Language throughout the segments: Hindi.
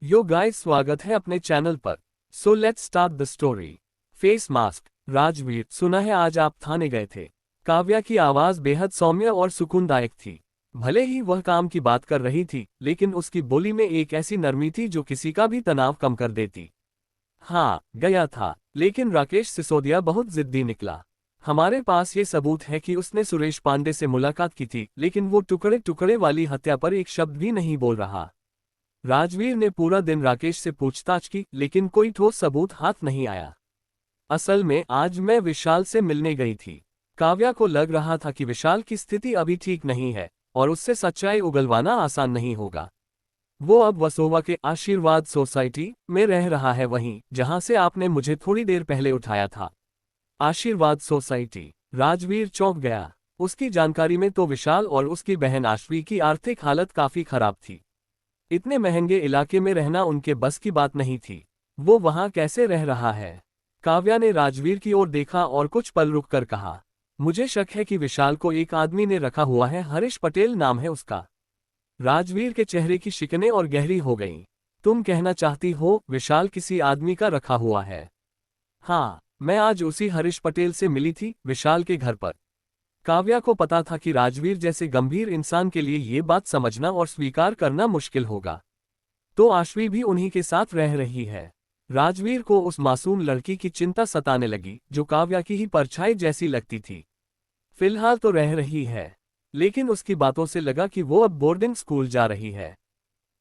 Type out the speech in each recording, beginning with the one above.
यो गाइस, स्वागत है अपने चैनल पर। So let's start the story. Face mask. Rajveer, सुना है आज आप थाने गए थे। काव्या की आवाज बेहद सौम्य और सुकूनदायक थी। भले ही वह काम की बात कर रही थी, लेकिन उसकी बोली में एक ऐसी नरमी थी जो किसी का भी तनाव कम कर देती। हाँ, गया था, लेकिन राकेश सिसोदिया बहुत जिद्दी निकला। हमारे पास ये सबूत है कि उसने सुरेश पांडे से मुलाकात की थी, लेकिन वो टुकड़े टुकड़े वाली हत्या पर एक शब्द भी नहीं बोल रहा। राजवीर ने पूरा दिन राकेश से पूछताछ की, लेकिन कोई ठोस सबूत हाथ नहीं आया। असल में आज मैं विशाल से मिलने गई थी। काव्या को लग रहा था कि विशाल की स्थिति अभी ठीक नहीं है और उससे सच्चाई उगलवाना आसान नहीं होगा। वो अब वसोवा के आशीर्वाद सोसाइटी में रह रहा है, वहीं जहां से आपने मुझे थोड़ी देर पहले उठाया था। आशीर्वाद सोसाइटी। राजवीर चौंक गया। उसकी जानकारी में तो विशाल और उसकी बहन आश्वी की आर्थिक हालत काफी खराब थी। इतने महंगे इलाके में रहना उनके बस की बात नहीं थी। वो वहां कैसे रह रहा है? काव्या ने राजवीर की ओर देखा और कुछ पल रुककर कहा, मुझे शक है कि विशाल को एक आदमी ने रखा हुआ है। हरीश पटेल नाम है उसका। राजवीर के चेहरे की शिकनें और गहरी हो गईं। तुम कहना चाहती हो विशाल किसी आदमी का रखा हुआ है? हाँ, मैं आज उसी हरीश पटेल से मिली थी, विशाल के घर पर। काव्या को पता था कि राजवीर जैसे गंभीर इंसान के लिए ये बात समझना और स्वीकार करना मुश्किल होगा। तो आश्वी भी उन्हीं के साथ रह रही है। राजवीर को उस मासूम लड़की की चिंता सताने लगी, जो काव्या की ही परछाई जैसी लगती थी। फिलहाल तो रह रही है, लेकिन उसकी बातों से लगा कि वो अब बोर्डिंग स्कूल जा रही है।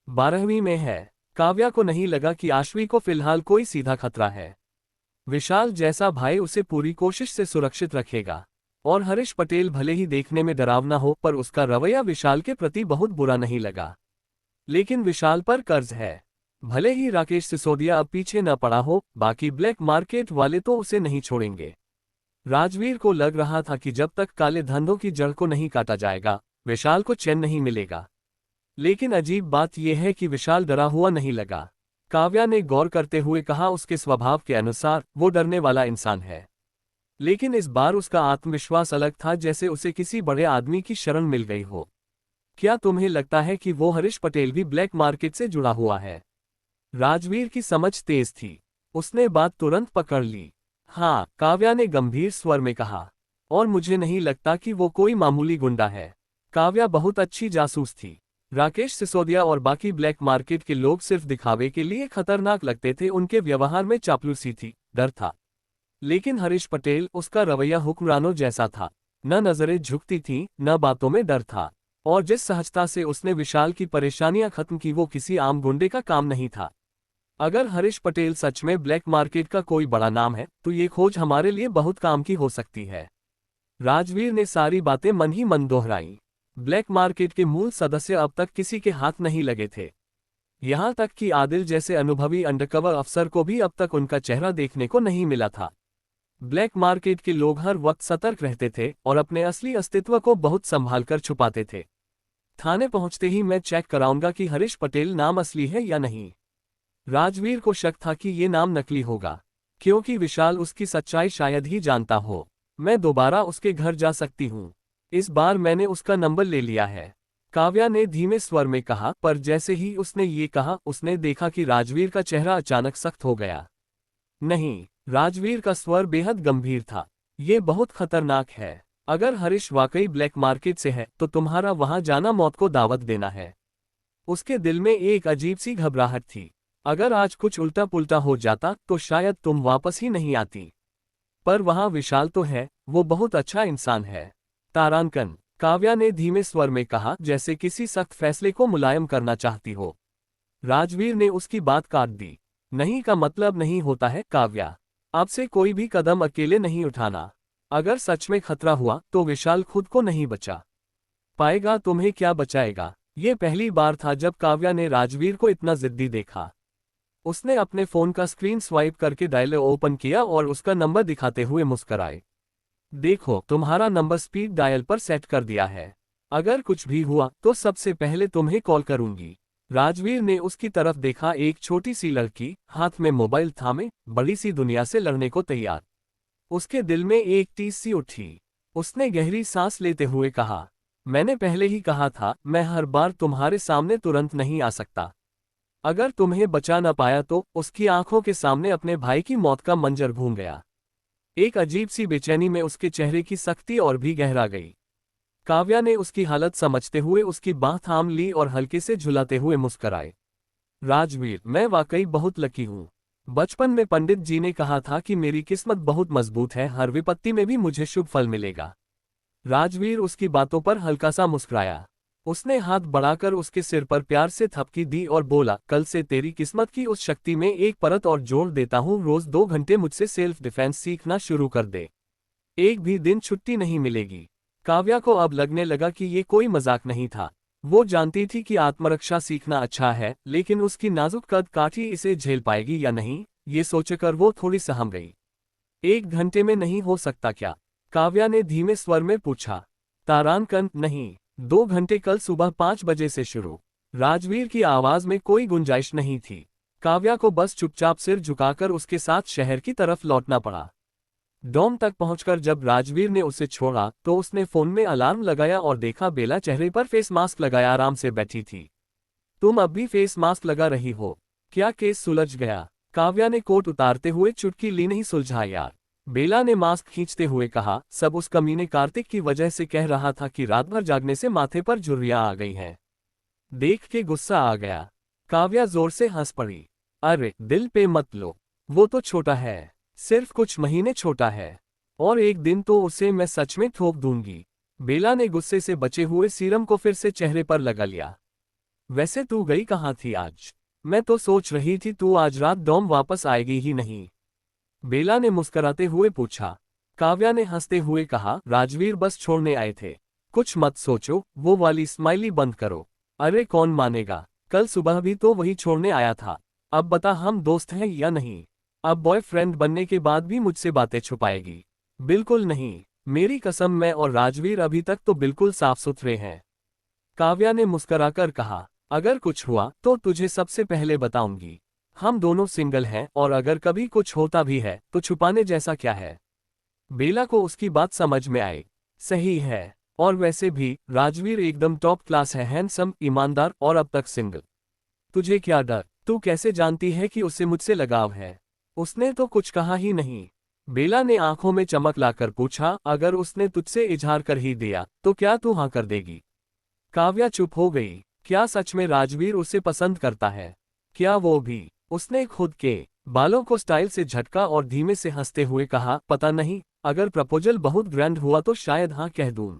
12वीं में है। काव्या को नहीं लगा कि आश्वी को फिलहाल कोई सीधा खतरा है। विशाल जैसा भाई उसे पूरी कोशिश से सुरक्षित रखेगा। और हरीश पटेल भले ही देखने में डरावना हो, पर उसका रवैया विशाल के प्रति बहुत बुरा नहीं लगा। लेकिन विशाल पर कर्ज है। भले ही राकेश सिसोदिया अब पीछे न पड़ा हो, बाकी ब्लैक मार्केट वाले तो उसे नहीं छोड़ेंगे। राजवीर को लग रहा था कि जब तक काले धंधों की जड़ को नहीं काटा जाएगा, विशाल को चैन नहीं मिलेगा। लेकिन अजीब बात यह है कि विशाल डरा हुआ नहीं लगा। काव्या ने गौर करते हुए कहा, उसके स्वभाव के अनुसार वो डरने वाला इंसान है। लेकिन इस बार उसका आत्मविश्वास अलग था, जैसे उसे किसी बड़े आदमी की शरण मिल गई हो। क्या तुम्हें लगता है कि वो हरीश पटेल भी ब्लैक मार्केट से जुड़ा हुआ है? राजवीर की समझ तेज थी। उसने बात तुरंत पकड़ ली। हाँ, काव्या ने गंभीर स्वर में कहा। और मुझे नहीं लगता कि वो कोई मामूली गुंडा है। काव्या बहुत अच्छी जासूस थी। राकेश सिसोदिया और बाकी ब्लैक मार्केट के लोग सिर्फ दिखावे के लिए खतरनाक लगते थे, उनके व्यवहार में चापलूसी थी, डर था। लेकिन हरीश पटेल, उसका रवैया हुक्मरानों जैसा था। न नजरें झुकती थीं, न बातों में डर था। और जिस सहजता से उसने विशाल की परेशानियां खत्म की, वो किसी आम गुंडे का काम नहीं था। अगर हरीश पटेल सच में ब्लैक मार्केट का कोई बड़ा नाम है, तो ये खोज हमारे लिए बहुत काम की हो सकती है। राजवीर ने सारी बातें मन ही मन दोहराई। ब्लैक मार्केट के मूल सदस्य अब तक किसी के हाथ नहीं लगे थे। यहां तक कि आदिल जैसे अनुभवी अंडरकवर अफसर को भी अब तक उनका चेहरा देखने को नहीं मिला था। ब्लैक मार्केट के लोग हर वक्त सतर्क रहते थे और अपने असली अस्तित्व को बहुत संभाल कर छुपाते थे। थाने पहुंचते ही मैं चेक कराऊंगा कि हरीश पटेल नाम असली है या नहीं। राजवीर को शक था कि ये नाम नकली होगा, क्योंकि विशाल उसकी सच्चाई शायद ही जानता हो। मैं दोबारा उसके घर जा सकती हूँ। इस बार मैंने उसका नंबर ले लिया है, काव्या ने धीमे स्वर में कहा। पर जैसे ही उसने ये कहा, उसने देखा कि राजवीर का चेहरा अचानक सख्त हो गया। नहीं, राजवीर का स्वर बेहद गंभीर था। ये बहुत खतरनाक है। अगर हरीश वाकई ब्लैक मार्केट से है, तो तुम्हारा वहां जाना मौत को दावत देना है। उसके दिल में एक अजीब सी घबराहट थी। अगर आज कुछ उल्टा पुल्टा हो जाता, तो शायद तुम वापस ही नहीं आती। पर वहां विशाल तो है, वो बहुत अच्छा इंसान है। तारांकन, काव्या ने धीमे स्वर में कहा, जैसे किसी सख्त फैसले को मुलायम करना चाहती हो। राजवीर ने उसकी बात काट दी। नहीं का मतलब नहीं होता है काव्या। आपसे कोई भी कदम अकेले नहीं उठाना। अगर सच में खतरा हुआ, तो विशाल खुद को नहीं बचा पाएगा, तुम्हें क्या बचाएगा? ये पहली बार था जब काव्या ने राजवीर को इतना जिद्दी देखा। उसने अपने फोन का स्क्रीन स्वाइप करके डायलर ओपन किया और उसका नंबर दिखाते हुए मुस्कुराए। देखो, तुम्हारा नंबर स्पीड डायल पर सेट कर दिया है। अगर कुछ भी हुआ, तो सबसे पहले तुम्हें कॉल करूंगी। राजवीर ने उसकी तरफ देखा। एक छोटी सी लड़की, हाथ में मोबाइल थामे, बड़ी सी दुनिया से लड़ने को तैयार। उसके दिल में एक टीस सी उठी। उसने गहरी सांस लेते हुए कहा, मैंने पहले ही कहा था, मैं हर बार तुम्हारे सामने तुरंत नहीं आ सकता। अगर तुम्हें बचा न पाया तो उसकी आंखों के सामने अपने भाई की मौत का मंजर घूम गया। एक अजीब सी बेचैनी में उसके चेहरे की सख्ती और भी गहरा गई। काव्या ने उसकी हालत समझते हुए उसकी बाह थाम ली और हल्के से झुलाते हुए मुस्कराए। राजवीर, मैं वाकई बहुत लकी हूँ। बचपन में पंडित जी ने कहा था कि मेरी किस्मत बहुत मजबूत है, हर विपत्ति में भी मुझे शुभ फल मिलेगा। राजवीर उसकी बातों पर हल्का सा मुस्कुराया। उसने हाथ बढ़ाकर उसके सिर पर प्यार से थपकी दी और बोला, कल से तेरी किस्मत की उस शक्ति में एक परत और जोड़ देता हूँ, रोज 2 घंटे मुझसे सेल्फ डिफेंस सीखना शुरू कर दे। एक भी दिन छुट्टी नहीं मिलेगी। काव्या को अब लगने लगा कि ये कोई मजाक नहीं था। वो जानती थी कि आत्मरक्षा सीखना अच्छा है, लेकिन उसकी नाजुक कद काठी इसे झेल पाएगी या नहीं, ये सोचकर वो थोड़ी सहम गई। 1 घंटे में नहीं हो सकता क्या? काव्या ने धीमे स्वर में पूछा। तारांकन, नहीं, 2 घंटे, कल सुबह 5 बजे से शुरू। राजवीर की आवाज में कोई गुंजाइश नहीं थी। काव्या को बस चुपचाप सिर झुकाकर उसके साथ शहर की तरफ लौटना पड़ा। डॉम तक पहुंचकर जब राजवीर ने उसे छोड़ा तो उसने फोन में अलार्म लगाया और देखा बेला चेहरे पर फेस मास्क लगाए आराम से बैठी थी। तुम अब भी फेस मास्क लगा रही हो? क्या केस सुलझ गया? काव्या ने कोट उतारते हुए चुटकी ली। नहीं सुलझा यार, बेला ने मास्क खींचते हुए कहा। सब उस कमीने कार्तिक की वजह से कह रहा था कि रात भर जागने से माथे पर झुर्रियां आ गई हैं। देख के गुस्सा आ गया। काव्या जोर से हंस पड़ी। अरे दिल पे मत लो, वो तो छोटा है, सिर्फ कुछ महीने छोटा है, और एक दिन तो उसे मैं सच में ठोक दूंगी। बेला ने गुस्से से बचे हुए सीरम को फिर से चेहरे पर लगा लिया। वैसे तू गई कहाँ थी आज? मैं तो सोच रही थी तू आज रात डॉम वापस आएगी ही नहीं। बेला ने मुस्कुराते हुए पूछा। काव्या ने हंसते हुए कहा, राजवीर बस छोड़ने आए थे। कुछ मत सोचो, वो वाली स्माइली बंद करो। अरे कौन मानेगा, कल सुबह भी तो वही छोड़ने आया था। अब बता, हम दोस्त हैं या नहीं? अब बॉयफ्रेंड बनने के बाद भी मुझसे बातें छुपाएगी? बिल्कुल नहीं, मेरी कसम, मैं और राजवीर अभी तक तो बिल्कुल साफ सुथरे हैं। काव्या ने मुस्कुराकर कहा, अगर कुछ हुआ तो तुझे सबसे पहले बताऊंगी। हम दोनों सिंगल हैं और अगर कभी कुछ होता भी है तो छुपाने जैसा क्या है? बेला को उसकी बात समझ में आई। सही है, और वैसे भी राजवीर एकदम टॉप क्लास है, हैंडसम, ईमानदार और अब तक सिंगल। तुझे क्या डर? तू कैसे जानती है कि उसे मुझसे लगाव है? उसने तो कुछ कहा ही नहीं। बेला ने आंखों में चमक लाकर पूछा, अगर उसने तुझसे इजहार कर ही दिया तो क्या तू हाँ कर देगी? काव्या चुप हो गई। क्या सच में राजवीर उसे पसंद करता है? क्या वो भी? उसने खुद के बालों को स्टाइल से झटका और धीमे से हंसते हुए कहा, पता नहीं, अगर प्रपोजल बहुत ग्रैंड हुआ तो शायद हाँ कह दूं।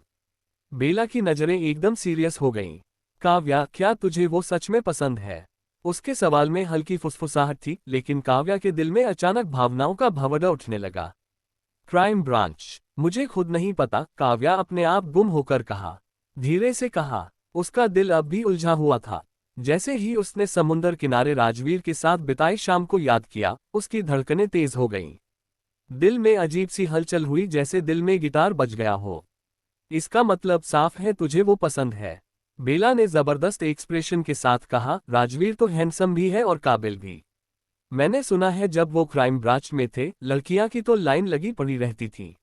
बेला की नजरें एकदम सीरियस हो गईं। काव्या, क्या तुझे वो सच में पसंद है? उसके सवाल में हल्की फुसफुसाहट थी, लेकिन काव्या के दिल में अचानक भावनाओं का भंवरा उठने लगा। Crime branch. मुझे खुद नहीं पता, काव्या अपने आप गुम होकर कहा। धीरे से कहा। उसका दिल अब भी उलझा हुआ था। जैसे ही उसने समुंदर किनारे राजवीर के साथ बिताई शाम को याद किया, उसकी धड़कनें तेज हो गईं। दिल में अजीब सी हलचल हुई, जैसे दिल में गिटार बज गया हो। इसका मतलब साफ है, तुझे वो पसंद है। बेला ने जबरदस्त एक्सप्रेशन के साथ कहा, राजवीर तो हैंडसम भी है और काबिल भी। मैंने सुना है जब वो क्राइम ब्रांच में थे, लड़कियां की तो लाइन लगी पड़ी रहती थी।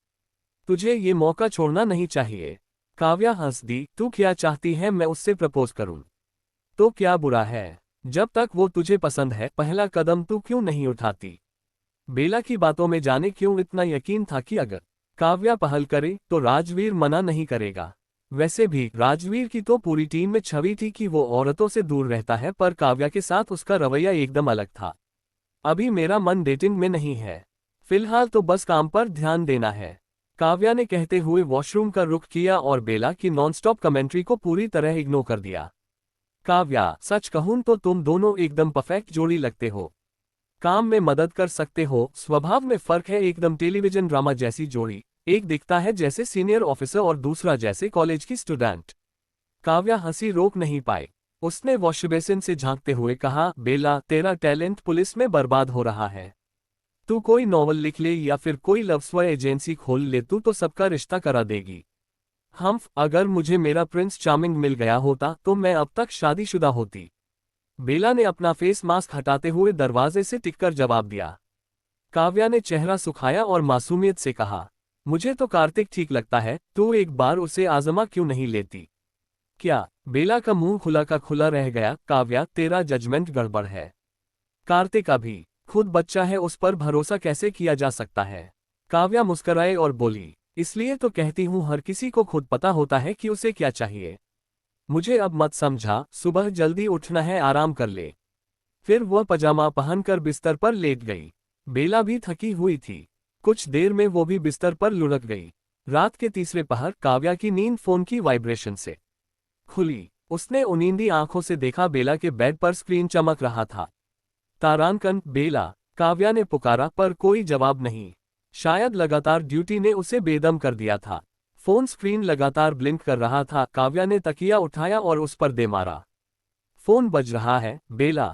तुझे ये मौका छोड़ना नहीं चाहिए। काव्या हंस दी। तू क्या चाहती है मैं उससे प्रपोज करूं? तो क्या बुरा है? जब तक वो तुझे पसंद है, पहला कदम तू क्यों नहीं उठाती? बेला की बातों में जाने क्यों इतना यकीन था कि अगर काव्या पहल करे तो राजवीर मना नहीं करेगा। वैसे भी राजवीर की तो पूरी टीम में छवि थी कि वो औरतों से दूर रहता है, पर काव्या के साथ उसका रवैया एकदम अलग था। अभी मेरा मन डेटिंग में नहीं है, फिलहाल तो बस काम पर ध्यान देना है। काव्या ने कहते हुए वॉशरूम का रुख किया और बेला की नॉनस्टॉप कमेंट्री को पूरी तरह इग्नोर कर दिया। काव्या, सच कहूं तो तुम दोनों एकदम परफेक्ट जोड़ी लगते हो। काम में मदद कर सकते हो, स्वभाव में फर्क है, एकदम टेलीविजन ड्रामा जैसी जोड़ी। एक दिखता है जैसे सीनियर ऑफिसर और दूसरा जैसे कॉलेज की स्टूडेंट। काव्या हंसी रोक नहीं पाई। उसने वॉश बेसिन से झांकते हुए कहा, बेला, तेरा टैलेंट पुलिस में बर्बाद हो रहा है। तू कोई नॉवल लिख ले या फिर कोई लव स्टोरी एजेंसी खोल ले, तू तो सबका रिश्ता करा देगी। अगर मुझे मेरा प्रिंस चार्मिंग मिल गया होता तो मैं अब तक शादीशुदा होती। बेला ने अपना फेस मास्क हटाते हुए दरवाजे से टिककर जवाब दिया। काव्या ने चेहरा सुखाया और मासूमियत से कहा, मुझे तो कार्तिक ठीक लगता है, तू एक बार उसे आजमा क्यों नहीं लेती? क्या? बेला का मुंह खुला का खुला रह गया। काव्या, तेरा जजमेंट गड़बड़ है। कार्तिका भी खुद बच्चा है, उस पर भरोसा कैसे किया जा सकता है। काव्या मुस्कुराए और बोली, इसलिए तो कहती हूँ हर किसी को खुद पता होता है कि उसे क्या चाहिए। मुझे अब मत समझा, सुबह जल्दी उठना है, आराम कर ले। फिर वह पजामा पहनकर बिस्तर पर लेट गई। बेला भी थकी हुई थी। कुछ देर में वो भी बिस्तर पर लुढ़क गई। रात के तीसरे पहर काव्या की नींद फोन की वाइब्रेशन से खुली। उसने उनींदी आंखों से देखा, बेला के बेड पर स्क्रीन चमक रहा था। तारांकन, बेला, काव्या ने पुकारा पर कोई जवाब नहीं। शायद लगातार ड्यूटी ने उसे बेदम कर दिया था। फोन स्क्रीन लगातार ब्लिंक कर रहा था। काव्या ने तकिया उठाया और उस पर दे मारा। फोन बज रहा है। बेला।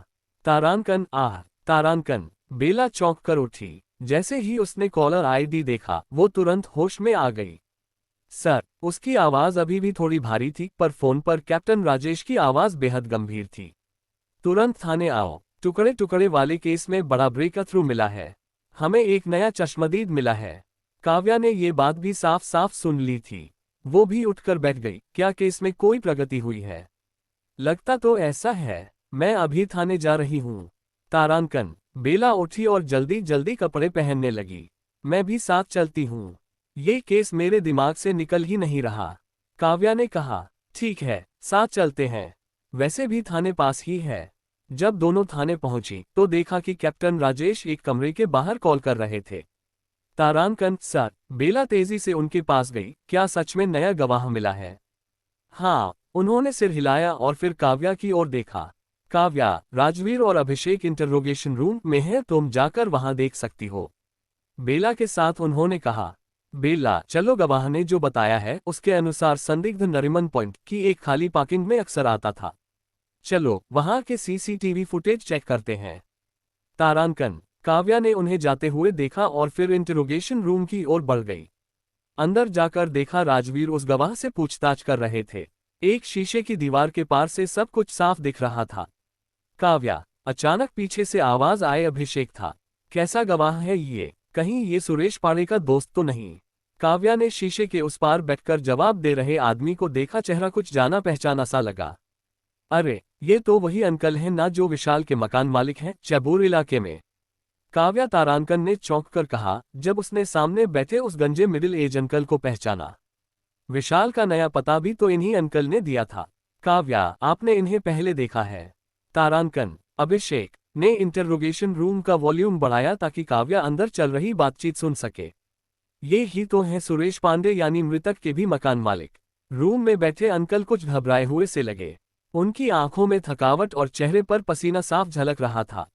तारांकन, आह। तारांकन। बेला चौंक कर उठी। जैसे ही उसने कॉलर आईडी देखा वो तुरंत होश में आ गई। सर। उसकी आवाज अभी भी थोड़ी भारी थी, पर फोन पर कैप्टन राजेश की आवाज बेहद गंभीर थी। तुरंत थाने आओ। टुकड़े टुकड़े वाले केस में बड़ा ब्रेक थ्रू मिला है। हमें एक नया चश्मदीद मिला है। काव्या ने ये बात भी साफ साफ सुन ली थी। वो भी उठकर बैठ गई। क्या केस में कोई प्रगति हुई है? लगता तो ऐसा है। मैं अभी थाने जा रही हूँ। तारांकन। बेला उठी और जल्दी जल्दी कपड़े पहनने लगी। मैं भी साथ चलती हूँ। ये केस मेरे दिमाग से निकल ही नहीं रहा। काव्या ने कहा, ठीक है, साथ चलते हैं। वैसे भी थाने पास ही है। जब दोनों थाने पहुंची तो देखा कि कैप्टन राजेश एक कमरे के बाहर कॉल कर रहे थे। तारांकन, सर। बेला तेजी से उनके पास गई। क्या सच में नया गवाह मिला है? हाँ। उन्होंने सिर हिलाया और फिर काव्या की ओर देखा। काव्या, राजवीर और अभिषेक इंटरोगेशन रूम में है, तुम जाकर वहां देख सकती हो। बेला के साथ उन्होंने कहा। बेला, चलो, गवाह ने जो बताया है उसके अनुसार संदिग्ध नरीमन पॉइंट की एक खाली पार्किंग में अक्सर आता था। चलो वहां के सीसीटीवी फुटेज चेक करते हैं। तारांकन। काव्या ने उन्हें जाते हुए देखा और फिर इंटरोगेशन रूम की ओर बढ़ गई। अंदर जाकर देखा राजवीर उस गवाह से पूछताछ कर रहे थे। एक शीशे की दीवार के पार से सब कुछ साफ दिख रहा था। काव्या। अचानक पीछे से आवाज आए, अभिषेक था। कैसा गवाह है ये? कहीं ये सुरेश पाड़े का दोस्त तो नहीं? काव्या ने शीशे के उस पार बैठकर जवाब दे रहे आदमी को देखा। चेहरा कुछ जाना पहचाना सा लगा। अरे, ये तो वही अंकल हैं ना जो विशाल के मकान मालिक हैं, चैबूर इलाके में। काव्या। तारांकन ने चौंक कर कहा, जब उसने सामने बैठे उस गंजे मिडिल एज अंकल को पहचाना। विशाल का नया पता भी तो इन्हीं अंकल ने दिया था। काव्या, आपने इन्हें पहले देखा है? तारांकन। अभिषेक ने इंटरोगेशन रूम का वॉल्यूम बढ़ाया ताकि काव्या अंदर चल रही बातचीत सुन सके। ये ही तो हैं सुरेश पांडे, यानी मृतक के भी मकान मालिक। रूम में बैठे अंकल कुछ घबराए हुए से लगे। उनकी आंखों में थकावट और चेहरे पर पसीना साफ झलक रहा था।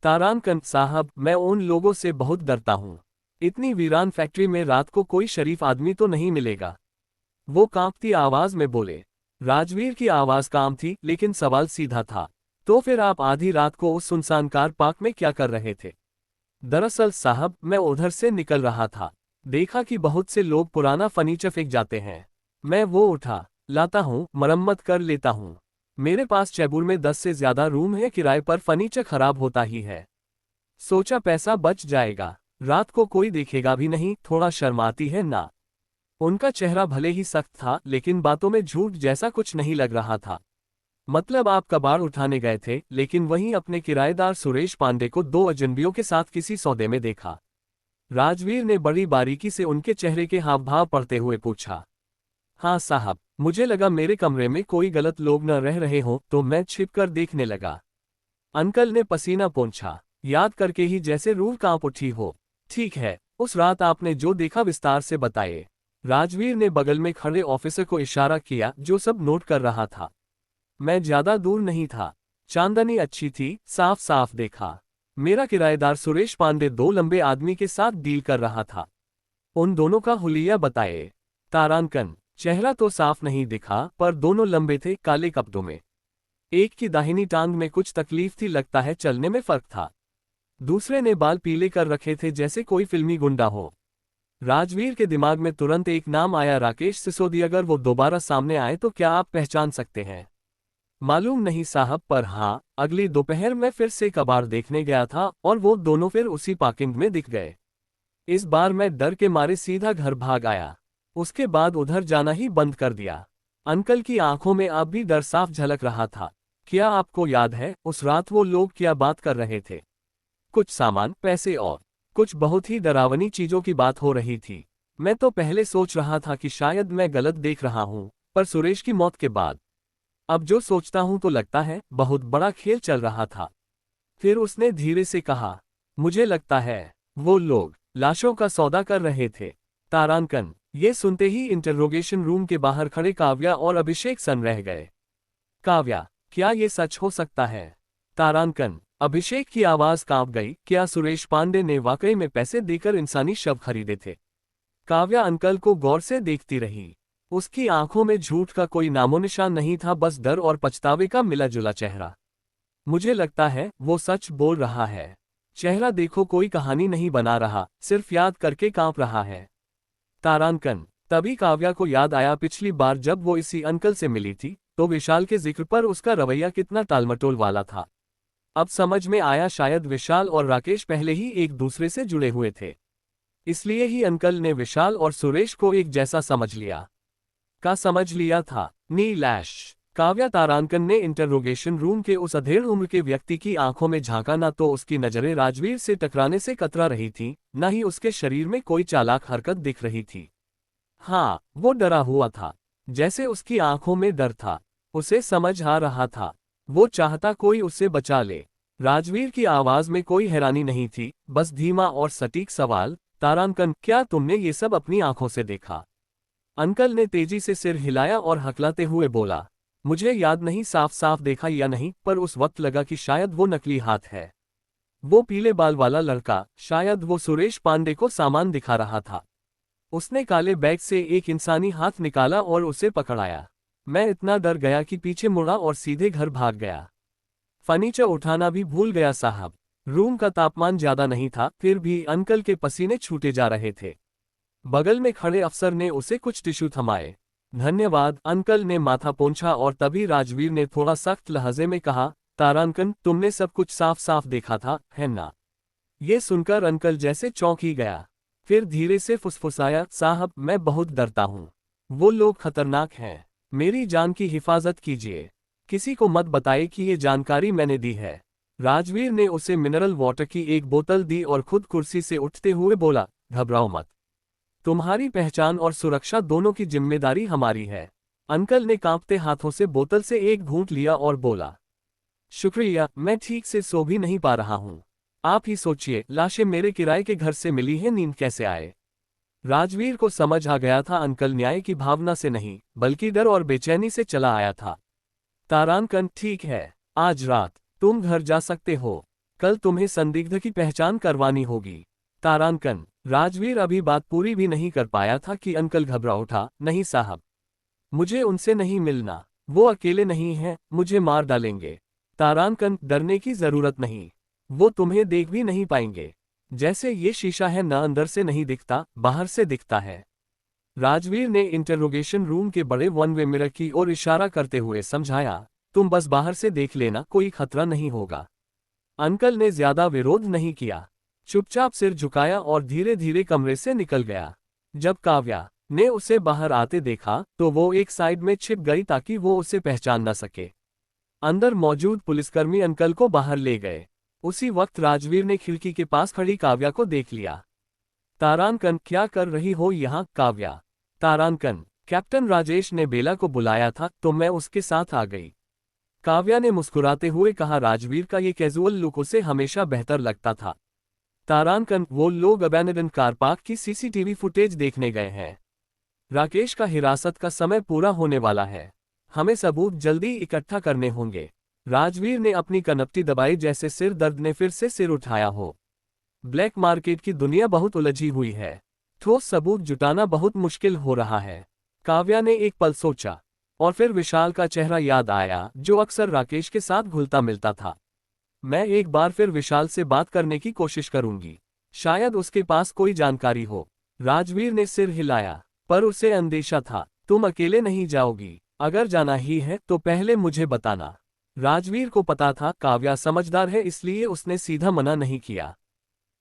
तारांकन साहब, मैं उन लोगों से बहुत डरता हूँ। इतनी वीरान फैक्ट्री में रात को कोई शरीफ आदमी तो नहीं मिलेगा। वो कांपती आवाज में बोले। राजवीर की आवाज काम थी, लेकिन सवाल सीधा था। तो फिर आप आधी रात को उस सुनसान कार पार्क में क्या कर रहे थे? दरअसल साहब, मैं उधर से निकल रहा था। देखा कि बहुत से लोग पुराना फर्नीचर फेंक जाते हैं। मैं वो उठा लाता हूँ, मरम्मत कर लेता हूँ। मेरे पास चैबूर में 10 से ज्यादा रूम है, किराए पर फर्नीचर खराब होता ही है। सोचा पैसा बच जाएगा, रात को कोई देखेगा भी नहीं। थोड़ा शर्माती है ना? उनका चेहरा भले ही सख्त था, लेकिन बातों में झूठ जैसा कुछ नहीं लग रहा था। मतलब आप कबाड़ उठाने गए थे, लेकिन वहीं अपने किराएदार सुरेश पांडे को 2 अजनबियों के साथ किसी सौदे में देखा। राजवीर ने बड़ी बारीकी से उनके चेहरे के हाव भाव पढ़ते हुए पूछा। हाँ साहब, मुझे लगा मेरे कमरे में कोई गलत लोग न रह रहे हों, तो मैं छिपकर देखने लगा। अंकल ने पसीना पोंछा, याद करके ही जैसे रूह कांप उठी हो। ठीक है, उस रात आपने जो देखा विस्तार से बताइए। राजवीर ने बगल में खड़े ऑफिसर को इशारा किया, जो सब नोट कर रहा था। मैं ज्यादा दूर नहीं था। चांदनी अच्छी थी, साफ साफ देखा। मेरा किराएदार सुरेश पांडे 2 लंबे आदमी के साथ डील कर रहा था। उन दोनों का हुलिया बताए। तारांकन। चेहरा तो साफ नहीं दिखा, पर दोनों लंबे थे, काले कपड़ों में। एक की दाहिनी टांग में कुछ तकलीफ थी, लगता है चलने में फर्क था। दूसरे ने बाल पीले कर रखे थे, जैसे कोई फिल्मी गुंडा हो। राजवीर के दिमाग में तुरंत एक नाम आया, राकेश सिसोदिया। अगर वो दोबारा सामने आए तो क्या आप पहचान सकते हैं? मालूम नहीं साहब, पर हाँ, अगली दोपहर मैं फिर से कबाड़ देखने गया था और वो दोनों फिर उसी पार्किंग में दिख गए। इस बार मैं डर के मारे सीधा घर भाग आया। उसके बाद उधर जाना ही बंद कर दिया। अंकल की आंखों में अब भी डर साफ झलक रहा था। क्या आपको याद है उस रात वो लोग क्या बात कर रहे थे? कुछ सामान, पैसे और कुछ बहुत ही डरावनी चीजों की बात हो रही थी। मैं तो पहले सोच रहा था कि शायद मैं गलत देख रहा हूं, पर सुरेश की मौत के बाद अब जो सोचता हूं तो लगता है बहुत बड़ा खेल चल रहा था। फिर उसने धीरे से कहा, मुझे लगता है वो लोग लाशों का सौदा कर रहे थे। तारांकन। ये सुनते ही इंटरोगेशन रूम के बाहर खड़े काव्या और अभिषेक सन रह गए। काव्या, क्या ये सच हो सकता है? तारांकन। अभिषेक की आवाज कांप गई, क्या सुरेश पांडे ने वाकई में पैसे देकर इंसानी शव खरीदे थे? काव्या अंकल को गौर से देखती रही। उसकी आंखों में झूठ का कोई नामोनिशान नहीं था, बस डर और पछतावे का मिला जुला चेहरा। मुझे लगता है वो सच बोल रहा है। चेहरा देखो, कोई कहानी नहीं बना रहा, सिर्फ याद करके कांप रहा है। तारांकन। तभी काव्या को याद आया पिछली बार जब वो इसी अंकल से मिली थी तो विशाल के जिक्र पर उसका रवैया कितना टालमटोल वाला था। अब समझ में आया, शायद विशाल और राकेश पहले ही एक दूसरे से जुड़े हुए थे। इसलिए ही अंकल ने विशाल और सुरेश को एक जैसा समझ लिया था। नीलैश। काव्या। तारांकन ने इंटरोगेशन रूम के उस अधेड़ उम्र के व्यक्ति की आंखों में झांका। ना तो उसकी नजरें राजवीर से टकराने से कतरा रही थी, न ही उसके शरीर में कोई चालाक हरकत दिख रही थी। हाँ, वो डरा हुआ था, जैसे उसकी आंखों में डर था। उसे समझ आ रहा था, वो चाहता कोई उसे बचा ले। राजवीर की आवाज में कोई हैरानी नहीं थी, बस धीमा और सटीक सवाल, तारांकन, क्या तुमने ये सब अपनी आंखों से देखा? अंकल ने तेजी से सिर हिलाया और हकलाते हुए बोला, मुझे याद नहीं साफ साफ देखा या नहीं, पर उस वक्त लगा कि शायद वो नकली हाथ है। वो पीले बाल वाला लड़का, शायद वो सुरेश पांडे को सामान दिखा रहा था। उसने काले बैग से एक इंसानी हाथ निकाला और उसे पकड़ाया। मैं इतना डर गया कि पीछे मुड़ा और सीधे घर भाग गया। फर्नीचर उठाना भी भूल गया साहब। रूम का तापमान ज्यादा नहीं था, फिर भी अंकल के पसीने छूटे जा रहे थे। बगल में खड़े अफसर ने उसे कुछ टिश्यू थमाए। धन्यवाद, अंकल ने माथा पोंछा और तभी राजवीर ने थोड़ा सख्त लहजे में कहा, तारांकन, तुमने सब कुछ साफ साफ देखा था, है ना? ये सुनकर अंकल जैसे चौंक ही गया। फिर धीरे से फुसफुसाया, साहब मैं बहुत डरता हूँ। वो लोग खतरनाक हैं। मेरी जान की हिफाजत कीजिए। किसी को मत बताइए कि ये जानकारी मैंने दी है। राजवीर ने उसे मिनरल वाटर की एक बोतल दी और खुद कुर्सी से उठते हुए बोला, घबराओ मत। तुम्हारी पहचान और सुरक्षा दोनों की जिम्मेदारी हमारी है। अंकल ने कांपते हाथों से बोतल से एक घूंट लिया और बोला, शुक्रिया, मैं ठीक से सो भी नहीं पा रहा हूँ। आप ही सोचिए, लाशें मेरे किराए के घर से मिली हैं, नींद कैसे आए? राजवीर को समझ आ गया था अंकल न्याय की भावना से नहीं, बल्कि डर और बेचैनी से चला आया था। तारांकन, ठीक है, आज रात तुम घर जा सकते हो। कल तुम्हें संदिग्ध की पहचान करवानी होगी। तारांकन। राजवीर अभी बात पूरी भी नहीं कर पाया था कि अंकल घबरा उठा, नहीं साहब, मुझे उनसे नहीं मिलना। वो अकेले नहीं हैं, मुझे मार डालेंगे। तारांकन, डरने की जरूरत नहीं। वो तुम्हें देख भी नहीं पाएंगे। जैसे ये शीशा है, न अंदर से नहीं दिखता, बाहर से दिखता है। राजवीर ने इंटरोगेशन रूम के बड़े वन वे मिरर की ओर इशारा करते हुए समझाया, तुम बस बाहर से देख लेना, कोई खतरा नहीं होगा। अंकल ने ज्यादा विरोध नहीं किया, चुपचाप सिर झुकाया और धीरे धीरे कमरे से निकल गया। जब काव्या ने उसे बाहर आते देखा तो वो एक साइड में छिप गई ताकि वो उसे पहचान न सके। अंदर मौजूद पुलिसकर्मी अंकल को बाहर ले गए। उसी वक्त राजवीर ने खिड़की के पास खड़ी काव्या को देख लिया। तारांकन, क्या कर रही हो यहाँ? काव्या। तारांकन, कैप्टन राजेश ने बेला को बुलाया था तो मैं उसके साथ आ गई। काव्या ने मुस्कुराते हुए कहा, राजवीर का ये कैजुअल लुक उसे हमेशा बेहतर लगता था। तारांकन, वो लोग अबैंडन कार पार्क की सीसीटीवी फुटेज देखने गए हैं। राकेश का हिरासत का समय पूरा होने वाला है। हमें सबूत जल्दी इकट्ठा करने होंगे। राजवीर ने अपनी कनपटी दबाई, जैसे सिर दर्द ने फिर से सिर उठाया हो। ब्लैक मार्केट की दुनिया बहुत उलझी हुई है। ठोस सबूत जुटाना बहुत मुश्किल हो रहा है। काव्या ने एक पल सोचा और फिर विशाल का चेहरा याद आया, जो अक्सर राकेश के साथ घुलता मिलता था। मैं एक बार फिर विशाल से बात करने की कोशिश करूंगी, शायद उसके पास कोई जानकारी हो। राजवीर ने सिर हिलाया, पर उसे अंदेशा था, तुम अकेले नहीं जाओगी। अगर जाना ही है तो पहले मुझे बताना। राजवीर को पता था काव्या समझदार है, इसलिए उसने सीधा मना नहीं किया।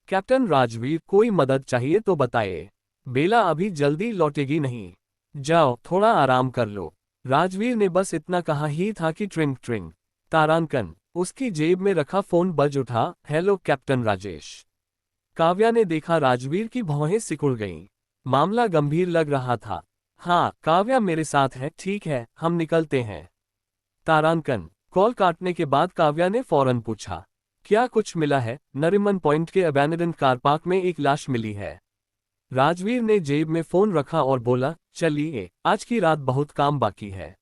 कैप्टन राजवीर, कोई मदद चाहिए तो बताइए। बेला अभी जल्दी लौटेगी नहीं। जाओ, थोड़ा आराम कर लो। राजवीर ने बस इतना कहा ही था कि ट्रिंग ट्रिंग। तारांकन। उसकी जेब में रखा फोन बज उठा। Hello captain Rajesh. काव्या ने देखा राजवीर की भौहें सिकुड़ गईं। मामला गंभीर लग रहा था। हाँ काव्या मेरे साथ है, ठीक है हम निकलते हैं। तारांकन। कॉल काटने के बाद काव्या ने फौरन पूछा, क्या कुछ मिला है? नरिमन पॉइंट के अबैंडन्ड कार पार्क में एक लाश मिली है। राजवीर ने जेब में फोन रखा और बोला, चलिए आज की रात बहुत काम बाकी है।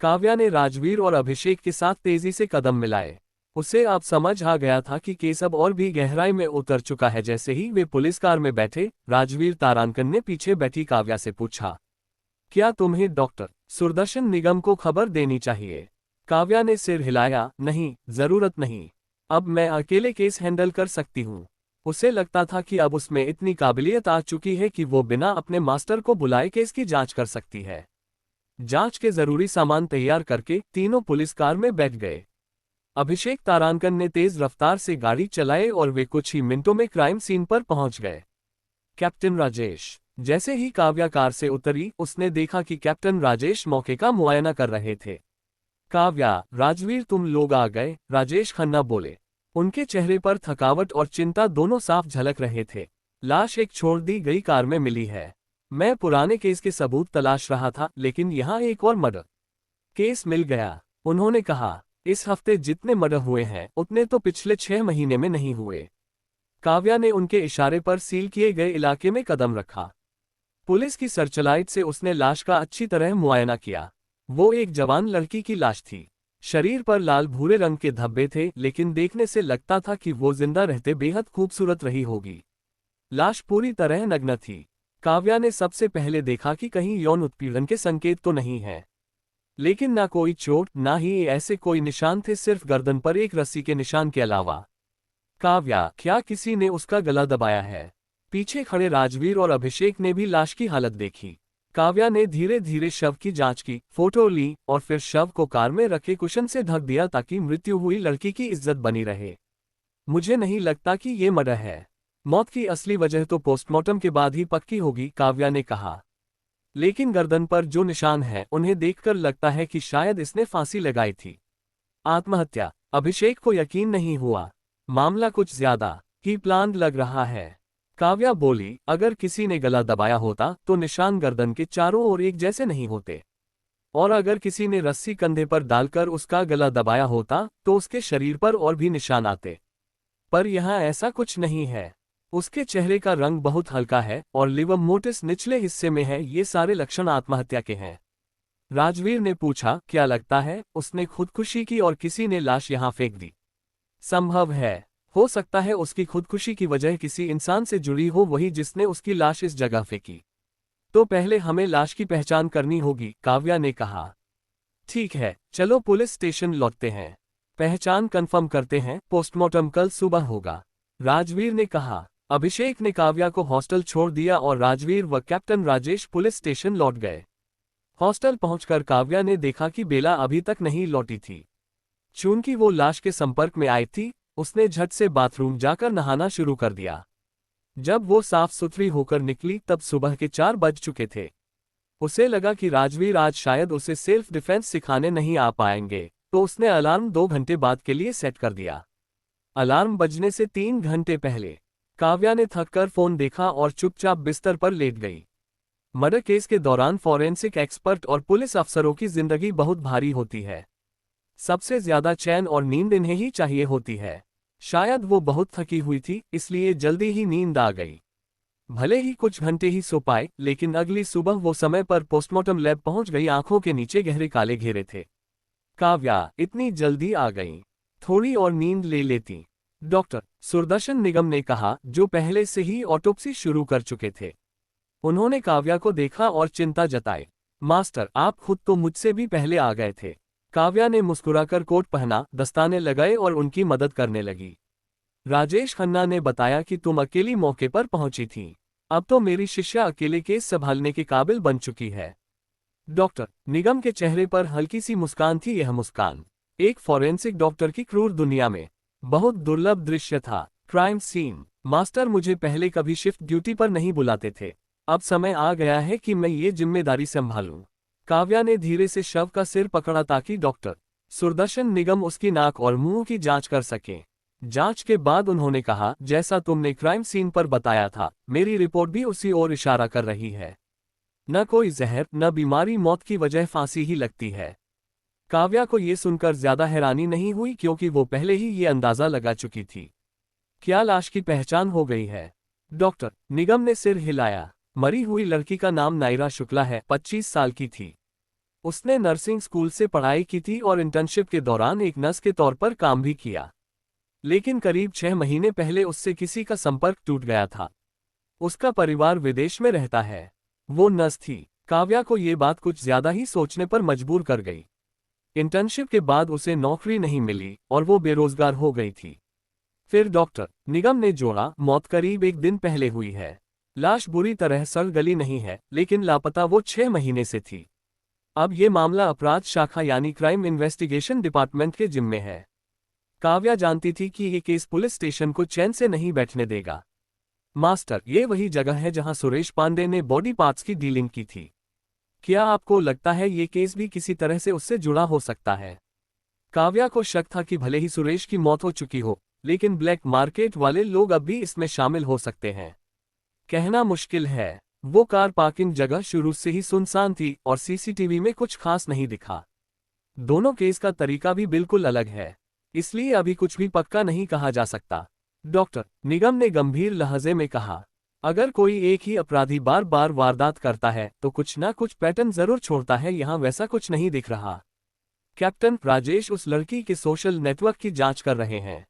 काव्या ने राजवीर और अभिषेक के साथ तेजी से कदम मिलाए। उसे अब समझ आ गया था कि केस अब और भी गहराई में उतर चुका है। जैसे ही वे पुलिस कार में बैठे, राजवीर तारांकन ने पीछे बैठी काव्या से पूछा, क्या तुम्हें डॉक्टर सुदर्शन निगम को खबर देनी चाहिए? काव्या ने सिर हिलाया, नहीं जरूरत नहीं, अब मैं अकेले केस हैंडल कर सकती हूँ। उसे लगता था कि अब उसमें इतनी काबिलियत आ चुकी है कि वो बिना अपने मास्टर को बुलाए केस की जांच कर सकती है। जांच के जरूरी सामान तैयार करके तीनों पुलिस कार में बैठ गए। अभिषेक तारांकन ने तेज रफ्तार से गाड़ी चलाई और वे कुछ ही मिनटों में क्राइम सीन पर पहुंच गए। कैप्टन राजेश। जैसे ही काव्या कार से उतरी, उसने देखा कि कैप्टन राजेश मौके का मुआयना कर रहे थे। काव्या, राजवीर तुम लोग आ गए, राजेश खन्ना बोले। उनके चेहरे पर थकावट और चिंता दोनों साफ झलक रहे थे। लाश एक छोड़ दी गई कार में मिली है। मैं पुराने केस के सबूत तलाश रहा था, लेकिन यहाँ एक और मर्डर केस मिल गया। उन्होंने कहा, इस हफ्ते जितने मर्डर हुए हैं उतने तो पिछले 6 महीने में नहीं हुए। काव्या ने उनके इशारे पर सील किए गए इलाके में कदम रखा। पुलिस की सर्चलाइट से उसने लाश का अच्छी तरह मुआयना किया। वो एक जवान लड़की की लाश थी। शरीर पर लाल भूरे रंग के धब्बे थे, लेकिन देखने से लगता था कि वो जिंदा रहते बेहद खूबसूरत रही होगी। लाश पूरी तरह नग्न थी। काव्या ने सबसे पहले देखा कि कहीं यौन उत्पीड़न के संकेत तो नहीं है, लेकिन ना कोई चोट, ना ही ऐसे कोई निशान थे, सिर्फ गर्दन पर एक रस्सी के निशान के अलावा। काव्या, क्या किसी ने उसका गला दबाया है? पीछे खड़े राजवीर और अभिषेक ने भी लाश की हालत देखी। काव्या ने धीरे धीरे शव की जांच की, फोटो ली और फिर शव को कार में रखे कुशन से ढक दिया ताकि मृत्यु हुई लड़की की इज्जत बनी रहे। मुझे नहीं लगता कि ये मर्डर है। मौत की असली वजह तो पोस्टमार्टम के बाद ही पक्की होगी, काव्या ने कहा। लेकिन गर्दन पर जो निशान है उन्हें देखकर लगता है कि शायद इसने फांसी लगाई थी। आत्महत्या? अभिषेक को यकीन नहीं हुआ। मामला कुछ ज्यादा ही प्लान्ड लग रहा है। काव्या बोली, अगर किसी ने गला दबाया होता तो निशान गर्दन के चारों ओर एक जैसे नहीं होते, और अगर किसी ने रस्सी कंधे पर डालकर उसका गला दबाया होता तो उसके शरीर पर और भी निशान आते। पर यहाँ ऐसा कुछ नहीं है। उसके चेहरे का रंग बहुत हल्का है और लिवर मोटिस निचले हिस्से में है। ये सारे लक्षण आत्महत्या के हैं। राजवीर ने पूछा, क्या लगता है उसने खुदकुशी की और किसी ने लाश यहाँ फेंक दी? संभव है। हो सकता है उसकी खुदकुशी की वजह किसी इंसान से जुड़ी हो, वही जिसने उसकी लाश इस जगह फेंकी। तो पहले हमें लाश की पहचान करनी होगी, काव्या ने कहा। ठीक है, चलो पुलिस स्टेशन लौटते हैं, पहचान कंफर्म करते हैं, पोस्टमार्टम कल सुबह होगा, राजवीर ने कहा। अभिषेक ने काव्या को हॉस्टल छोड़ दिया और राजवीर व कैप्टन राजेश पुलिस स्टेशन लौट गए। हॉस्टल पहुंचकर काव्या ने देखा कि बेला अभी तक नहीं लौटी थी। चूंकि वो लाश के संपर्क में आई थी, उसने झट से बाथरूम जाकर नहाना शुरू कर दिया। जब वो साफ सुथरी होकर निकली तब सुबह के 4 बज चुके थे। उसे लगा कि राजवीर आज शायद उसे सेल्फ डिफेंस सिखाने नहीं आ पाएंगे, तो उसने अलार्म 2 घंटे बाद के लिए सेट कर दिया। अलार्म बजने से 3 घंटे पहले काव्या ने थककर फोन देखा और चुपचाप बिस्तर पर लेट गई। मर्डर केस के दौरान फॉरेंसिक एक्सपर्ट और पुलिस अफसरों की जिंदगी बहुत भारी होती है। सबसे ज्यादा चैन और नींद इन्हें ही चाहिए होती है। शायद वो बहुत थकी हुई थी, इसलिए जल्दी ही नींद आ गई। भले ही कुछ घंटे ही सो पाए, लेकिन अगली सुबह वो समय पर पोस्टमार्टम लैब पहुंच गई। आंखों के नीचे गहरे काले घेरे थे। काव्या, इतनी जल्दी आ गई, थोड़ी और नींद ले लेती, डॉक्टर सुदर्शन निगम ने कहा, जो पहले से ही ऑटोप्सी शुरू कर चुके थे। उन्होंने काव्या को देखा और चिंता जताई। मास्टर, आप खुद तो मुझसे भी पहले आ गए थे। काव्या ने मुस्कुराकर कोट पहना, दस्ताने लगाए और उनकी मदद करने लगी। राजेश खन्ना ने बताया कि तुम अकेली मौके पर पहुंची थी। अब तो मेरी शिष्या अकेले केस संभालने के काबिल बन चुकी है। डॉक्टर निगम के चेहरे पर हल्की सी मुस्कान थी। यह मुस्कान एक फॉरेंसिक डॉक्टर की क्रूर दुनिया में बहुत दुर्लभ दृश्य था। Crime scene. मास्टर, मुझे पहले कभी शिफ्ट ड्यूटी पर नहीं बुलाते थे। अब समय आ गया है कि मैं ये जिम्मेदारी संभालूं। काव्या ने धीरे से शव का सिर पकड़ा ताकि डॉक्टर सुदर्शन निगम उसकी नाक और मुंह की जांच कर सके। जांच के बाद उन्होंने कहा, जैसा तुमने क्राइम सीन पर बताया था, मेरी रिपोर्ट भी उसी ओर इशारा कर रही है। न कोई जहर, न बीमारी, मौत की वजह फांसी ही लगती है। काव्या को ये सुनकर ज्यादा हैरानी नहीं हुई क्योंकि वो पहले ही ये अंदाजा लगा चुकी थी। क्या लाश की पहचान हो गई है? डॉक्टर निगम ने सिर हिलाया। मरी हुई लड़की का नाम नायरा शुक्ला है, 25 साल की थी। उसने नर्सिंग स्कूल से पढ़ाई की थी और इंटर्नशिप के दौरान एक नर्स के तौर पर काम भी किया। लेकिन करीब 6 महीने पहले उससे किसी का संपर्क टूट गया था। उसका परिवार विदेश में रहता है। वो नर्स थी। काव्या को ये बात कुछ ज्यादा ही सोचने पर मजबूर कर गई। इंटर्नशिप के बाद उसे नौकरी नहीं मिली और वो बेरोजगार हो गई थी। फिर डॉक्टर निगम ने जोड़ा, मौत करीब 1 दिन पहले हुई है। लाश बुरी तरह सड़ गली नहीं है, लेकिन लापता वो 6 महीने से थी। अब ये मामला अपराध शाखा यानी क्राइम इन्वेस्टिगेशन डिपार्टमेंट के जिम्मे है। काव्या जानती थी कि ये केस पुलिस स्टेशन को चैन से नहीं बैठने देगा। मास्टर, ये वही जगह है जहां सुरेश पांडे ने बॉडी पार्ट्स की डीलिंग की थी। क्या आपको लगता है ये केस भी किसी तरह से उससे जुड़ा हो सकता है? काव्या को शक था कि भले ही सुरेश की मौत हो चुकी हो, लेकिन ब्लैक मार्केट वाले लोग अब भी इसमें शामिल हो सकते हैं। कहना मुश्किल है। वो कार पार्किंग जगह शुरू से ही सुनसान थी और सीसीटीवी में कुछ खास नहीं दिखा। दोनों केस का तरीका भी बिल्कुल अलग है, इसलिए अभी कुछ भी पक्का नहीं कहा जा सकता। डॉक्टर निगम ने गंभीर लहजे में कहा, अगर कोई एक ही अपराधी बार बार वारदात करता है तो कुछ ना कुछ पैटर्न जरूर छोड़ता है। यहाँ वैसा कुछ नहीं दिख रहा। कैप्टन राजेश उस लड़की के सोशल नेटवर्क की जांच कर रहे हैं।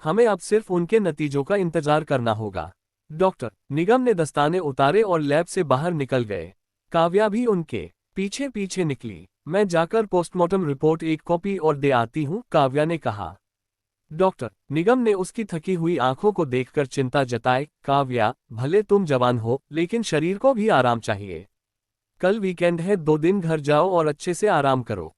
हमें अब सिर्फ उनके नतीजों का इंतजार करना होगा। डॉक्टर निगम ने दस्ताने उतारे और लैब से बाहर निकल गए। काव्या भी उनके पीछे पीछे निकली। मैं जाकर पोस्टमार्टम रिपोर्ट एक कॉपी और दे आती हूँ, काव्या ने कहा। डॉक्टर निगम ने उसकी थकी हुई आंखों को देखकर चिंता जताई। काव्या, भले तुम जवान हो, लेकिन शरीर को भी आराम चाहिए। कल वीकेंड है, 2 दिन घर जाओ और अच्छे से आराम करो।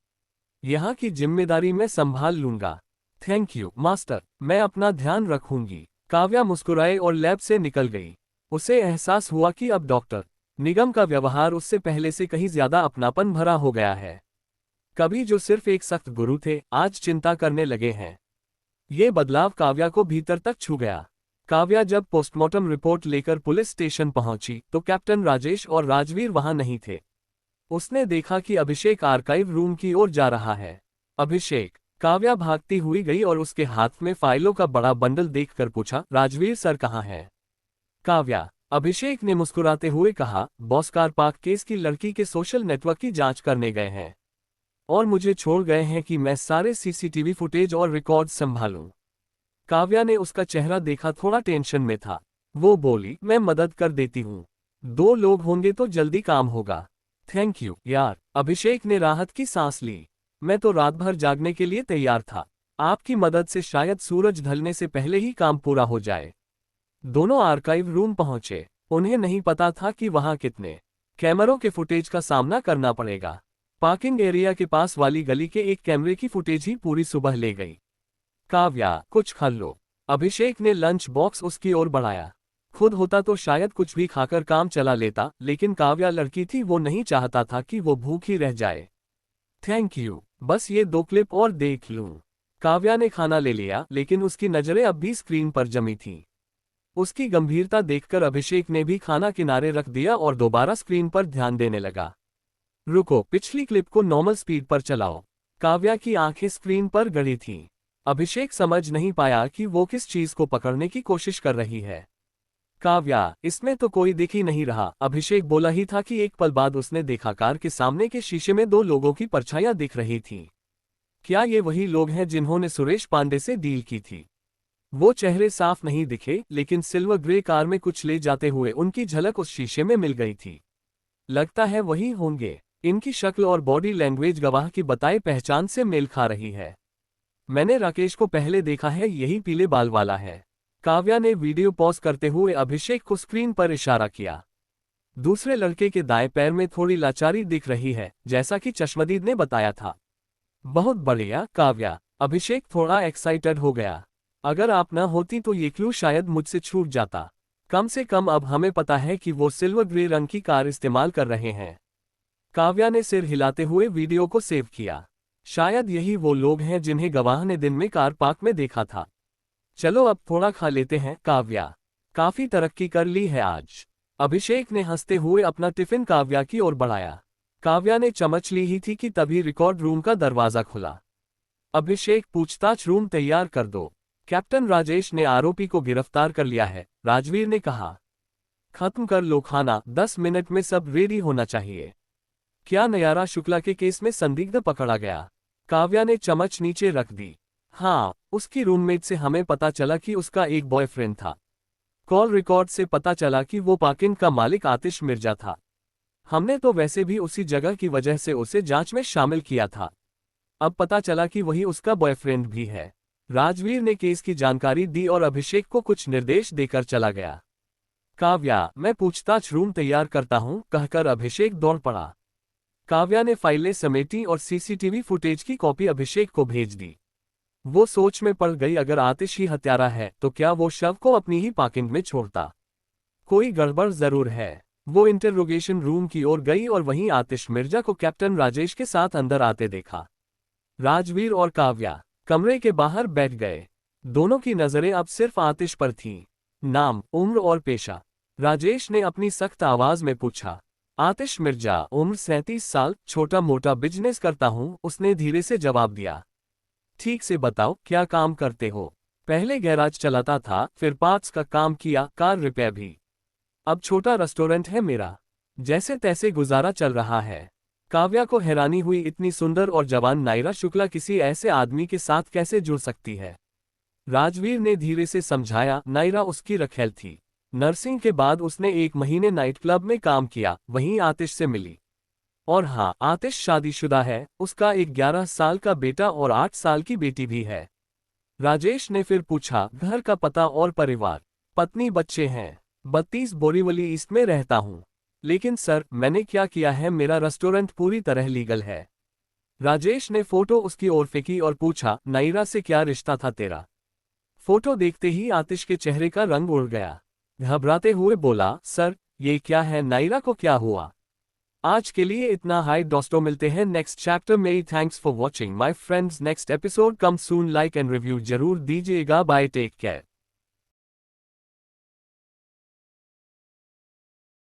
यहाँ की जिम्मेदारी मैं संभाल लूंगा। थैंक यू मास्टर, मैं अपना ध्यान रखूंगी। काव्या मुस्कुराए और लैब से निकल गई। उसे एहसास हुआ कि अब डॉक्टर निगम का व्यवहार उससे पहले से कहीं ज्यादा अपनापन भरा हो गया है। कभी जो सिर्फ एक सख्त गुरु थे, आज चिंता करने लगे हैं। ये बदलाव काव्या को भीतर तक छू गया। काव्या जब पोस्टमार्टम रिपोर्ट लेकर पुलिस स्टेशन पहुंची तो कैप्टन राजेश और राजवीर वहां नहीं थे। उसने देखा कि अभिषेक आर्काइव रूम की ओर जा रहा है। अभिषेक, काव्या भागती हुई गई और उसके हाथ में फाइलों का बड़ा बंडल देखकर पूछा, राजवीर सर कहाँ हैं? काव्या, अभिषेक ने मुस्कुराते हुए कहा, बॉस कार पार्क केस की लड़की के सोशल नेटवर्क की जांच करने गए हैं और मुझे छोड़ गए हैं कि मैं सारे सीसीटीवी फुटेज और रिकॉर्ड संभालूं। काव्या ने उसका चेहरा देखा, थोड़ा टेंशन में था। वो बोली, मैं मदद कर देती हूँ। 2 लोग होंगे तो जल्दी काम होगा। थैंक यू यार। अभिषेक ने राहत की सांस ली। मैं तो रात भर जागने के लिए तैयार था। आपकी मदद से शायद सूरज ढलने से पहले ही काम पूरा हो जाए। दोनों आर्काइव रूम पहुंचे। उन्हें नहीं पता था कि वहां कितने कैमरों के फुटेज का सामना करना पड़ेगा। पार्किंग एरिया के पास वाली गली के एक कैमरे की फुटेज ही पूरी सुबह ले गई। काव्या, कुछ खा लो। अभिषेक ने लंच बॉक्स उसकी ओर बढ़ाया। खुद होता तो शायद कुछ भी खाकर काम चला लेता, लेकिन काव्या लड़की थी, वो नहीं चाहता था कि वो भूखी रह जाए। थैंक यू, बस ये 2 क्लिप और देख लूं। काव्या ने खाना ले लिया, लेकिन उसकी नजरें अब भी स्क्रीन पर जमी थीं। उसकी गंभीरता देखकर अभिषेक ने भी खाना किनारे रख दिया और दोबारा स्क्रीन पर ध्यान देने लगा। रुको, पिछली क्लिप को नॉर्मल स्पीड पर चलाओ। काव्या की आंखें स्क्रीन पर गड़ी थीं। अभिषेक समझ नहीं पाया कि वो किस चीज को पकड़ने की कोशिश कर रही है। काव्या, इसमें तो कोई दिख ही नहीं रहा। अभिषेक बोला ही था कि एक पल बाद उसने देखा कार के सामने के शीशे में 2 लोगों की परछाइयां दिख रही थीं। क्या ये वही लोग हैं जिन्होंने सुरेश पांडे से डील की थी? वो चेहरे साफ नहीं दिखे, लेकिन सिल्वर ग्रे कार में कुछ ले जाते हुए उनकी झलक उस शीशे में मिल गई थी। लगता है वही होंगे। इनकी शक्ल और बॉडी लैंग्वेज गवाह की बताई पहचान से मेल खा रही है। मैंने राकेश को पहले देखा है, यही पीले बाल वाला है। काव्या ने वीडियो पॉज करते हुए अभिषेक को स्क्रीन पर इशारा किया। दूसरे लड़के के दाएं पैर में थोड़ी लाचारी दिख रही है, जैसा कि चश्मदीद ने बताया था। बहुत बढ़िया काव्या। अभिषेक थोड़ा एक्साइटेड हो गया। अगर आप न होती तो ये क्लू शायद मुझसे छूट जाता। कम से कम अब हमें पता है कि वो सिल्वर ग्रे रंग की कार इस्तेमाल कर रहे हैं। काव्या ने सिर हिलाते हुए वीडियो को सेव किया। शायद यही वो लोग हैं जिन्हें गवाह ने दिन में कार पार्क में देखा था। चलो अब थोड़ा खा लेते हैं काव्या, काफी तरक्की कर ली है आज। अभिषेक ने हंसते हुए अपना टिफिन काव्या की ओर बढ़ाया। काव्या ने चमच ली ही थी कि तभी रिकॉर्ड रूम का दरवाजा खुला। अभिषेक, पूछताछ रूम तैयार कर दो। कैप्टन राजेश ने आरोपी को गिरफ्तार कर लिया है, राजवीर ने कहा। खत्म कर लो खाना, 10 मिनट में सब रेडी होना चाहिए। क्या नयारा शुक्ला के केस में संदिग्ध पकड़ा गया? काव्या ने चमच नीचे रख दी। हाँ, उसकी रूममेट से हमें पता चला कि उसका एक बॉयफ्रेंड था। कॉल रिकॉर्ड से पता चला कि वो पाकिन का मालिक आतिश मिर्जा था। हमने तो वैसे भी उसी जगह की वजह से उसे जांच में शामिल किया था। अब पता चला कि वही उसका बॉयफ्रेंड भी है। राजवीर ने केस की जानकारी दी और अभिषेक को कुछ निर्देश देकर चला गया। काव्या, मैं पूछताछ रूम तैयार करता हूं, कहकर अभिषेक दौड़ पड़ा। काव्या ने फाइलें समेटी और सीसीटीवी फुटेज की कॉपी अभिषेक को भेज दी। वो सोच में पड़ गई, अगर आतिश ही हत्यारा है तो क्या वो शव को अपनी ही पार्किंग में छोड़ता? कोई गड़बड़ जरूर है। वो इंटरोगेशन रूम की ओर गई और वहीं आतिश मिर्जा को कैप्टन राजेश के साथ अंदर आते देखा। राजवीर और काव्या कमरे के बाहर बैठ गए। दोनों की नजरें अब सिर्फ आतिश पर थीं। नाम, उम्र और पेशा? राजेश ने अपनी सख्त आवाज में पूछा। आतिश मिर्जा, उम्र 37 साल, छोटा मोटा बिजनेस करता हूं, उसने धीरे से जवाब दिया। ठीक से बताओ, क्या काम करते हो? पहले गैराज चलाता था, फिर पार्ट्स का काम किया, कार रिपेयर भी। अब छोटा रेस्टोरेंट है मेरा। जैसे तैसे गुजारा चल रहा है। काव्या को हैरानी हुई, इतनी सुंदर और जवान नायरा शुक्ला किसी ऐसे आदमी के साथ कैसे जुड़ सकती है? राजवीर ने धीरे से समझाया, नायरा उसकी रखेल थी। नर्सिंग के बाद उसने 1 महीने नाइट क्लब में काम किया, वहीं आतिश से मिली। और हाँ, आतिश शादीशुदा है, उसका एक 11 साल का बेटा और 8 साल की बेटी भी है। राजेश ने फिर पूछा, घर का पता और परिवार? पत्नी बच्चे हैं। 32 बोरीवली ईस्ट में रहता हूँ। लेकिन सर, मैंने क्या किया है? मेरा रेस्टोरेंट पूरी तरह लीगल है। राजेश ने फोटो उसकी ओर फेंकी और पूछा, नायरा से क्या रिश्ता था तेरा? फोटो देखते ही आतिश के चेहरे का रंग उड़ गया। घबराते हुए बोला, सर, ये क्या है? नायरा को क्या हुआ? आज के लिए इतना हाई। दोस्तों, मिलते हैं नेक्स्ट चैप्टर में। Thanks for watching my friends. Next episode come soon. Like and review जरूर दीजिएगा। Bye, take care.